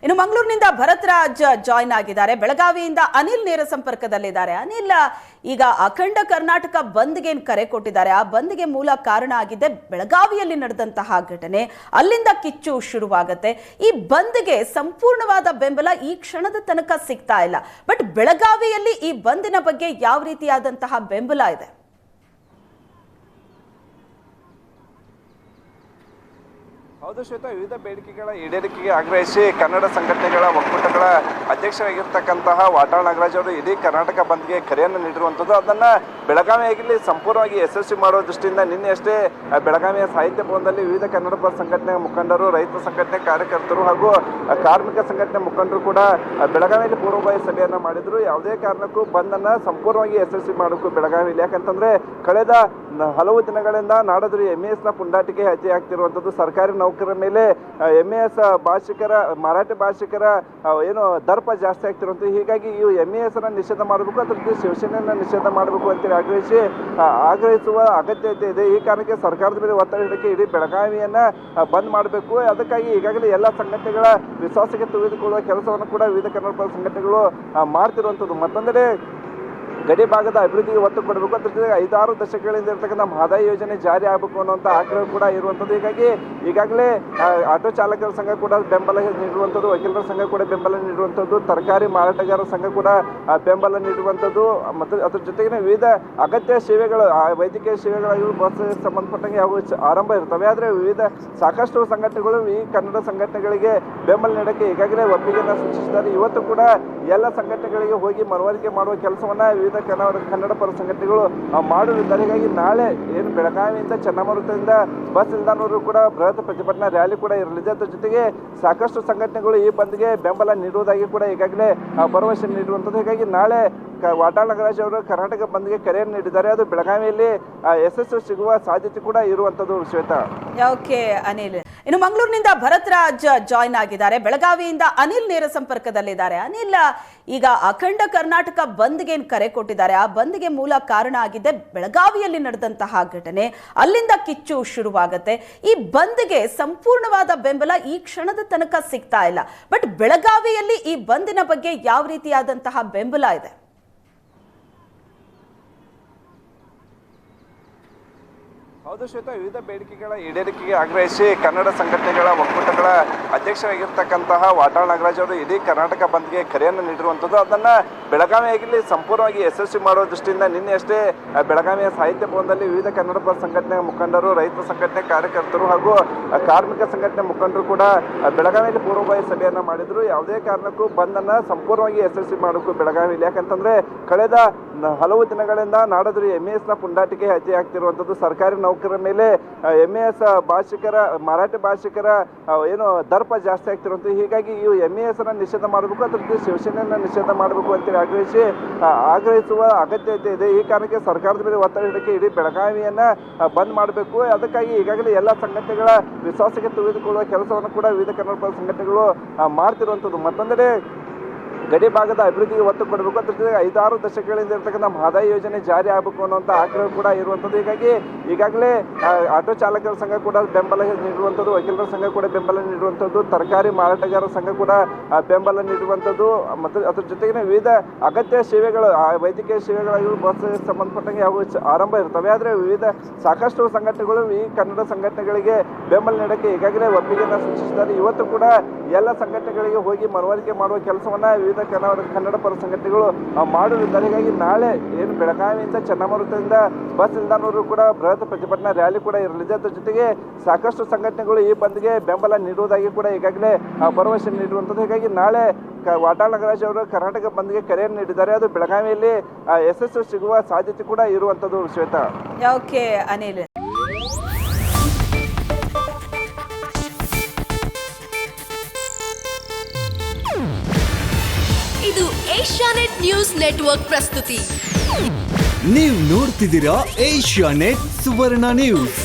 ಇನ್ನು ಮಂಗಳೂರಿನಿಂದ ಭರತ್ ರಾಜ್ ಜಾಯ್ನ್ ಆಗಿದ್ದಾರೆ. ಬೆಳಗಾವಿಯಿಂದ ಅನಿಲ್ ನೇರ ಸಂಪರ್ಕದಲ್ಲಿದ್ದಾರೆ. ಅನಿಲ್, ಈಗ ಅಖಂಡ ಕರ್ನಾಟಕ ಬಂದ್ಗೆ ಕರೆ ಕೊಟ್ಟಿದ್ದಾರೆ. ಆ ಬಂದ್ಗೆ ಮೂಲ ಕಾರಣ ಆಗಿದೆ ಬೆಳಗಾವಿಯಲ್ಲಿ ನಡೆದಂತಹ ಘಟನೆ. ಅಲ್ಲಿಂದ ಕಿಚ್ಚು ಶುರುವಾಗುತ್ತೆ. ಈ ಬಂದ್ಗೆ ಸಂಪೂರ್ಣವಾದ ಬೆಂಬಲ ಈ ಕ್ಷಣದ ತನಕ ಸಿಗ್ತಾ ಇಲ್ಲ. ಬಟ್ ಬೆಳಗಾವಿಯಲ್ಲಿ ಈ ಬಂದಿನ ಬಗ್ಗೆ ಯಾವ ರೀತಿಯಾದಂತಹ ಬೆಂಬಲ ಇದೆ? ಹೌದು ಶ್ವೇತಾ, ವಿವಿಧ ಬೇಡಿಕೆಗಳ ಈಡೇರಿಕೆಗೆ ಆಗ್ರಹಿಸಿ ಕನ್ನಡ ಸಂಘಟನೆಗಳ ಒಕ್ಕೂಟಗಳ ಅಧ್ಯಕ್ಷರಾಗಿರ್ತಕ್ಕಂತಹ ವಾಟಾಳ್ ನಾಗರಾಜ್ ಅವರು ಇಡೀ ಕರ್ನಾಟಕ ಬಂದ್ಗೆ ಕರೆಯನ್ನು ನೀಡಿರುವಂಥದ್ದು. ಅದನ್ನು ಬೆಳಗಾವಿಯಾಗಿಲ್ಲಿ ಸಂಪೂರ್ಣವಾಗಿ ಯಶಸ್ವಿ ಮಾಡುವ ದೃಷ್ಟಿಯಿಂದ ನಿನ್ನೆಯಷ್ಟೇ ಬೆಳಗಾವಿಯ ಸಾಹಿತ್ಯ ಭವನದಲ್ಲಿ ವಿವಿಧ ಕನ್ನಡ ಪರ ಸಂಘಟನೆ ಮುಖಂಡರು, ರೈತ ಸಂಘಟನೆ ಕಾರ್ಯಕರ್ತರು ಹಾಗೂ ಕಾರ್ಮಿಕ ಸಂಘಟನೆ ಮುಖಂಡರು ಕೂಡ ಬೆಳಗಾವಿಯಲ್ಲಿ ಪೂರ್ವಭಾವಿ ಸಭೆಯನ್ನು ಮಾಡಿದರು. ಯಾವುದೇ ಕಾರಣಕ್ಕೂ ಬಂದನ್ನು ಸಂಪೂರ್ಣವಾಗಿ ಯಶಸ್ವಿ ಮಾಡಬೇಕು ಬೆಳಗಾವಿಯಲ್ಲಿ. ಯಾಕಂತಂದರೆ ಕಳೆದ ಹಲವು ದಿನಗಳಿಂದ ನಾಡದ್ರು MESನ ಪುಂಡಾಟಿಕೆ ಹೆಜ್ಜೆ ಆಗ್ತಿರುವಂಥದ್ದು. ಸರ್ಕಾರಿ ನೌಕರರ ಮೇಲೆ MES ಭಾಷಿಕರ, ಮರಾಠಿ ಭಾಷಿಕರ ಏನು ದರ್ಪ ಜಾಸ್ತಿ ಆಗ್ತಿರುವಂಥದ್ದು. ಹೀಗಾಗಿ ಈ MESನ ನಿಷೇಧ ಮಾಡಬೇಕು, ಅದ್ರ ಜೊತೆ ಶಿವಸೇನೆಯನ್ನು ನಿಷೇಧ ಮಾಡಬೇಕು ಅಂತೇಳಿ ಆಗ್ರಹಿಸುವ ಅಗತ್ಯತೆ ಇದೆ. ಈ ಕಾರಣಕ್ಕೆ ಸರ್ಕಾರದ ಮೇಲೆ ಒತ್ತಡ ಹಿಡಿಕೆ ಇಡೀ ಬೆಳಗಾವಿಯನ್ನು ಬಂದ್ ಮಾಡಬೇಕು. ಅದಕ್ಕಾಗಿ ಈಗಾಗಲೇ ಎಲ್ಲ ಸಂಘಟನೆಗಳ ವಿಶ್ವಾಸಕ್ಕೆ ತೆಗೆದುಕೊಳ್ಳುವ ಕೆಲಸವನ್ನು ಕೂಡ ವಿವಿಧ ಕನ್ನಡ ಪರ ಸಂಘಟನೆಗಳು ಮಾಡ್ತಿರುವಂಥದ್ದು. ಮತ್ತೊಂದೆಡೆ ಗಡಿ ಭಾಗದ ಅಭಿವೃದ್ಧಿಗೆ ಒತ್ತು ಕೊಡಬೇಕು, ಅದ್ರ ಜೊತೆಗೆ 5-6 ದಶಕಗಳಿಂದ ಇರ್ತಕ್ಕಂಥ ಮಹದಾಯಿ ಯೋಜನೆ ಜಾರಿ ಆಗಬೇಕು ಅನ್ನುವಂಥ ಆಗ್ರಹ ಕೂಡ ಇರುವಂಥದ್ದು. ಹೀಗಾಗಿ ಈಗಾಗಲೇ ಆಟೋ ಚಾಲಕರ ಸಂಘ ಕೂಡ ಬೆಂಬಲ ನೀಡುವಂಥದ್ದು, ವಕೀಲರ ಸಂಘ ಕೂಡ ಬೆಂಬಲ ನೀಡುವಂಥದ್ದು, ತರಕಾರಿ ಮಾರಾಟಗಾರರ ಸಂಘ ಕೂಡ ಬೆಂಬಲ ನೀಡುವಂಥದ್ದು. ಮತ್ತು ಅದ್ರ ಜೊತೆಗೆ ವಿವಿಧ ಅಗತ್ಯ ಸೇವೆಗಳು, ವೈದ್ಯಕೀಯ ಸೇವೆಗಳಾಗಿಯೂ ಬಸ್ ಸಂಬಂಧಪಟ್ಟಂಗೆ ಯಾವ ಆರಂಭ ಇರ್ತವೆ. ಆದರೆ ವಿವಿಧ ಸಾಕಷ್ಟು ಸಂಘಟನೆಗಳು ಈ ಕನ್ನಡ ಸಂಘಟನೆಗಳಿಗೆ ಬೆಂಬಲ ನೀಡೋಕ್ಕೆ ಈಗಾಗಲೇ ಒಪ್ಪಿಗೆಯನ್ನು ಸೂಚಿಸಿದ್ದಾರೆ. ಇವತ್ತು ಕೂಡ ಎಲ್ಲ ಸಂಘಟನೆಗಳಿಗೆ ಹೋಗಿ ಮನವರಿಕೆ ಮಾಡುವ ಕೆಲಸವನ್ನು ವಿವಿಧ ಕನ್ನಡ ಪರ ಸಂಘಟನೆಗಳು ಮಾಡಲಿದ್ದಾರೆ. ಹೀಗಾಗಿ ನಾಳೆ ಏನು ಬೆಳಗಾವಿಯಿಂದ ಚನ್ನಮರುತದಿಂದ ಬಸ್ ನಿಲ್ದಾಣವರೆಗೂ ಕೂಡ ಬೃಹತ್ ಪ್ರತಿಭಟನಾ ರ್ಯಾಲಿ ಕೂಡ ಇರಲಿದೆ. ಅದರ ಜೊತೆಗೆ ಸಾಕಷ್ಟು ಸಂಘಟನೆಗಳು ಈ ಬಂದ್ಗೆ ಬೆಂಬಲ ನೀಡುವುದಾಗಿ ಕೂಡ ಈಗಾಗಲೇ ಭರವಸೆ ನೀಡುವಂಥದ್ದು. ಹೀಗಾಗಿ ನಾಳೆ ವಾಟಾಳ್ ನಾಗರಾಜ್ ಅವರು ಕರ್ನಾಟಕ ಬಂದ್ಗೆ ಕರೆಯನ್ನು ನೀಡಿದ್ದಾರೆ. ಅದು ಬೆಳಗಾವಿಯಲ್ಲಿ ಯಶಸ್ಸು ಸಿಗುವ ಸಾಧ್ಯತೆ ಕೂಡ ಇರುವಂಥದ್ದು ಶ್ವೇತಾ. ಓಕೆ ಅನಿಲ್, ಇನ್ನು ಮಂಗಳೂರಿನಿಂದ ಭರತ್ ರಾಜ್ ಜಾಯ್ನ್ ಆಗಿದ್ದಾರೆ. ಬೆಳಗಾವಿಯಿಂದ ಅನಿಲ್ ನೇರ ಸಂಪರ್ಕದಲ್ಲಿದ್ದಾರೆ. ಅನಿಲ್, ಈಗ ಅಖಂಡ ಕರ್ನಾಟಕ ಬಂದ್ಗೆ ಕರೆ ಕೊಟ್ಟಿದ್ದಾರೆ. ಆ ಬಂದ್ಗೆ ಮೂಲ ಕಾರಣ ಆಗಿದೆ ಬೆಳಗಾವಿಯಲ್ಲಿ ನಡೆದಂತಹ ಘಟನೆ. ಅಲ್ಲಿಂದ ಕಿಚ್ಚು ಶುರುವಾಗುತ್ತೆ. ಈ ಬಂದ್ಗೆ ಸಂಪೂರ್ಣವಾದ ಬೆಂಬಲ ಈ ಕ್ಷಣದ ತನಕ ಸಿಗ್ತಾ ಇಲ್ಲ. ಬಟ್ ಬೆಳಗಾವಿಯಲ್ಲಿ ಈ ಬಂದಿನ ಬಗ್ಗೆ ಯಾವ ರೀತಿಯಾದಂತಹ ಬೆಂಬಲ ಇದೆ? ಹೌದು ಶ್ವೇತಾ, ವಿವಿಧ ಬೇಡಿಕೆಗಳ ಈಡೇರಿಕೆಗೆ ಆಗ್ರಹಿಸಿ ಕನ್ನಡ ಸಂಘಟನೆಗಳ ಒಕ್ಕೂಟಗಳ ಅಧ್ಯಕ್ಷರಾಗಿರ್ತಕ್ಕಂತಹ ವಾಟಾಳ್ ನಾಗರಾಜ್ ಅವರು ಇಡೀ ಕರ್ನಾಟಕ ಬಂದ್ಗೆ ಕರೆಯನ್ನು ನೀಡಿರುವಂಥದ್ದು. ಅದನ್ನು ಬೆಳಗಾವಿಯಾಗಿಲ್ಲಿ ಸಂಪೂರ್ಣವಾಗಿ ಯಶಸ್ವಿ ಮಾಡುವ ದೃಷ್ಟಿಯಿಂದ ನಿನ್ನೆಯಷ್ಟೇ ಬೆಳಗಾವಿಯ ಸಾಹಿತ್ಯ ಭವನದಲ್ಲಿ ವಿವಿಧ ಕನ್ನಡ ಪರ ಸಂಘಟನೆ ಮುಖಂಡರು, ರೈತ ಸಂಘಟನೆ ಕಾರ್ಯಕರ್ತರು ಹಾಗೂ ಕಾರ್ಮಿಕ ಸಂಘಟನೆ ಮುಖಂಡರು ಕೂಡ ಬೆಳಗಾವಿಯಲ್ಲಿ ಪೂರ್ವಭಾವಿ ಸಭೆಯನ್ನು ಮಾಡಿದರು. ಯಾವುದೇ ಕಾರಣಕ್ಕೂ ಬಂದನ್ನು ಸಂಪೂರ್ಣವಾಗಿ ಯಶಸ್ವಿ ಮಾಡಬೇಕು ಬೆಳಗಾವಿಯಲ್ಲಿ. ಯಾಕಂತಂದರೆ ಕಳೆದ ಹಲವು ದಿನಗಳಿಂದ ನಾಡದ್ರು MESನ ಪುಂಡಾಟಿಕೆ ಹೆಜ್ಜೆ ಆಗ್ತಿರುವಂಥದ್ದು. ಸರ್ಕಾರಿ ನೌಕರರ ಮೇಲೆ MES ಭಾಷಿಕರ, ಮರಾಠಿ ಭಾಷಿಕರ ಏನು ದರ್ಪ ಜಾಸ್ತಿ ಆಗ್ತಿರುವಂಥದ್ದು. ಹೀಗಾಗಿ ಈ MESನ ನಿಷೇಧ ಮಾಡಬೇಕು, ಅದ್ರ ಜೊತೆ ಶಿವಸೇನೆಯನ್ನು ನಿಷೇಧ ಮಾಡಬೇಕು ಅಂತೇಳಿ ಆಗ್ರಹಿಸುವ ಅಗತ್ಯತೆ ಇದೆ. ಈ ಕಾರಣಕ್ಕೆ ಸರ್ಕಾರದ ಮೇಲೆ ಒತ್ತಡ ಹಿಡಿಕೆ ಇಡೀ ಬೆಳಗಾವಿಯನ್ನು ಬಂದ್ ಮಾಡಬೇಕು. ಅದಕ್ಕಾಗಿ ಈಗಾಗಲೇ ಎಲ್ಲ ಸಂಘಟನೆಗಳ ವಿಶ್ವಾಸಕ್ಕೆ ತೆಗೆದುಕೊಳ್ಳುವ ಕೆಲಸವನ್ನು ಕೂಡ ವಿವಿಧ ಕನ್ನಡ ಪರ ಸಂಘಟನೆಗಳು ಮಾಡ್ತಿರುವಂಥದ್ದು. ಮತ್ತೊಂದೆಡೆ ಗಡಿ ಭಾಗದ ಅಭಿವೃದ್ಧಿಗೆ ಒತ್ತು ಕೊಡಬೇಕು, ಅದ್ರ ಜೊತೆಗೆ 5-6 ದಶಕಗಳಿಂದ ಇರ್ತಕ್ಕಂಥ ಮಹದಾಯಿ ಯೋಜನೆ ಜಾರಿ ಆಗಬೇಕು ಅನ್ನುವಂಥ ಆಗ್ರಹ ಕೂಡ ಇರುವಂಥದ್ದು. ಹೀಗಾಗಿ ಈಗಾಗಲೇ ಆಟೋ ಚಾಲಕರ ಸಂಘ ಕೂಡ ಬೆಂಬಲ ನೀಡುವಂಥದ್ದು, ವಕೀಲರ ಸಂಘ ಕೂಡ ಬೆಂಬಲ ನೀಡುವಂಥದ್ದು, ತರಕಾರಿ ಮಾರಾಟಗಾರರ ಸಂಘ ಕೂಡ ಬೆಂಬಲ ನೀಡುವಂಥದ್ದು. ಮತ್ತು ಅದ್ರ ಜೊತೆಗೆ ವಿವಿಧ ಅಗತ್ಯ ಸೇವೆಗಳು, ವೈದ್ಯಕೀಯ ಸೇವೆಗಳಾಗಿಯೂ ಬಸ್ ಸಂಬಂಧಪಟ್ಟಂಗೆ ಯಾವ ಆರಂಭ ಇರ್ತವೆ. ಆದರೆ ವಿವಿಧ ಸಾಕಷ್ಟು ಸಂಘಟನೆಗಳು ಈ ಕನ್ನಡ ಸಂಘಟನೆಗಳಿಗೆ ಬೆಂಬಲ ನೀಡೋಕ್ಕೆ ಈಗಾಗಲೇ ಒಪ್ಪಿಗೆಯನ್ನು ಸೂಚಿಸಿದ್ದಾರೆ. ಇವತ್ತು ಕೂಡ ಎಲ್ಲ ಸಂಘಟನೆಗಳಿಗೆ ಹೋಗಿ ಮನವರಿಕೆ ಮಾಡುವ ಕೆಲಸವನ್ನು ವಿವಿಧ ಕನ್ನಡ ಪರ ಸಂಘಟನೆಗಳು ಮಾಡಲಿದ್ದಾರೆ. ಹೀಗಾಗಿ ನಾಳೆ ಏನು ಬೆಳಗಾವಿಯಿಂದ ಚನ್ನಮರುತದಿಂದ ಬಸ್ ನಿಲ್ದಾಣವರೆಗೂ ಕೂಡ ಬೃಹತ್ ಪ್ರತಿಭಟನಾ ರ್ಯಾಲಿ ಕೂಡ ಇರಲಿದೆ. ಅದರ ಜೊತೆಗೆ ಸಾಕಷ್ಟು ಸಂಘಟನೆಗಳು ಈ ಬಂದ್ಗೆ ಬೆಂಬಲ ನೀಡುವುದಾಗಿ ಕೂಡ ಈಗಾಗಲೇ ಭರವಸೆ ನೀಡುವಂಥದ್ದು. ಹೀಗಾಗಿ ನಾಳೆ ವಾಟಾಳ್ ನಾಗರಾಜ್ ಅವರು ಕರ್ನಾಟಕ ಬಂದ್ಗೆ ಕರೆಯನ್ನು ನೀಡಿದ್ದಾರೆ. ಅದು ಬೆಳಗಾವಿಯಲ್ಲಿ ಯಶಸ್ಸು ಸಿಗುವ ಸಾಧ್ಯತೆ ಕೂಡ ಇರುವಂಥದ್ದು ಶ್ವೇತಾ. ಓಕೆ ಅನಿಲ್. ಇದು ಏಷ್ಯಾನೆಟ್ ನ್ಯೂಸ್ ನೆಟ್ವರ್ಕ್ ಪ್ರಸ್ತುತಿ. ನೀವು ನೋಡ್ತಿದ್ದೀರಾ ಏಷ್ಯಾನೆಟ್ ಸುವರ್ಣ ನ್ಯೂಸ್.